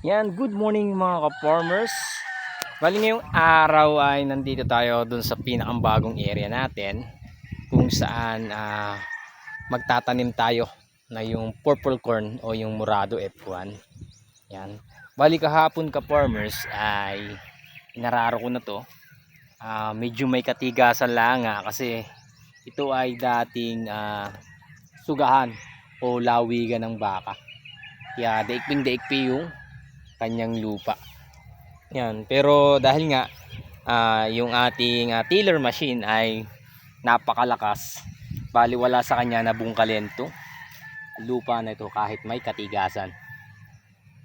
Yan, good morning mga ka-farmers. Bali ngayong araw ay nandito tayo dun sa pinakambagong area natin kung saan magtatanim tayo na yung purple corn o yung Murado F1. Yan. Bali kahapon ka-farmers ay inararo ko na to. Medyo may katigasan lang kasi ito ay dating sugahan o lawigan ng baka. Kaya daigping-daigpi yung kanyang lupa. Yan, pero dahil nga yung ating tiller machine ay napakalakas, bali wala sa kanya na bungkalin to lupa na ito kahit may katigasan.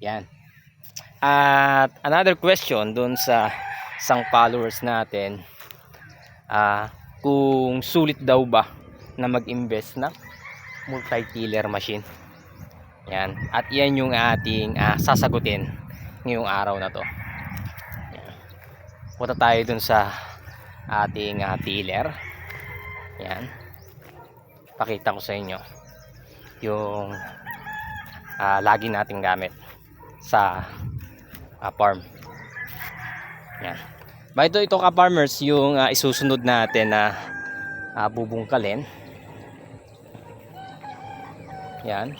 Yan. At another question dun sa isang followers natin, kung sulit daw ba na mag-invest na multi-tiller machine. Yan. At yan yung ating sasagutin ngayong araw na to. Yan. Punta tayo dun sa ating tiller. Yan. Pakita ko sa inyo yung lagi nating gamit sa farm. Yan. Ba ito ka-farmers yung isusunod natin na bubungkalin. Yan.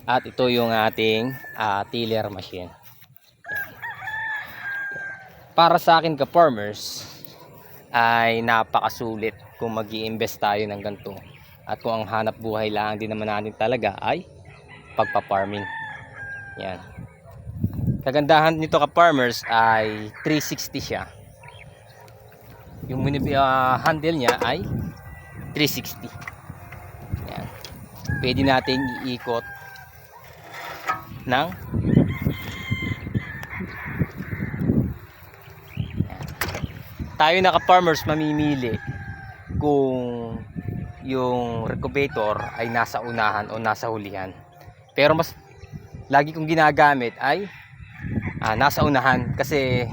At ito yung ating tiller machine. Para sa akin ka-farmers ay napakasulit kung mag-i-invest tayo ng ganito. At kung ang hanap buhay lang din naman natin talaga ay pagpa-farming. Yan. Kagandahan nito ka-farmers ay 360 siya. Yung handle niya ay 360. Yan. Pwede nating iikot ng tayo na ka-farmers mamimili kung yung recuperator ay nasa unahan o nasa hulihan. Pero mas lagi kong ginagamit ay nasa unahan kasi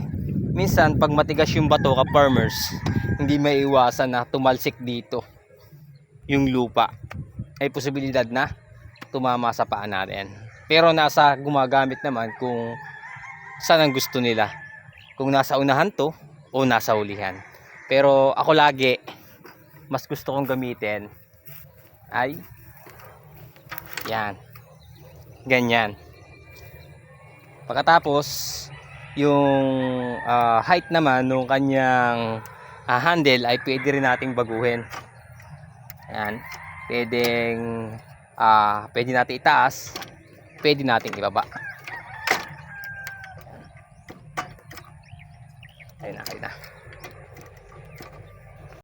minsan pag matigas yung bato ka-farmers, hindi maiiwasan na tumalsik dito yung lupa. May posibilidad na tumama sa paa natin. Pero nasa gumagamit naman kung saan ang gusto nila. Kung nasa unahan to o nasa hulihan. Pero ako lagi, mas gusto kong gamitin ay yan. Ganyan. Pagkatapos, yung height naman ng kanyang handle ay pwede rin nating baguhin. Yan. Pwede natin itaas, pwede nating ibaba. Ayun na.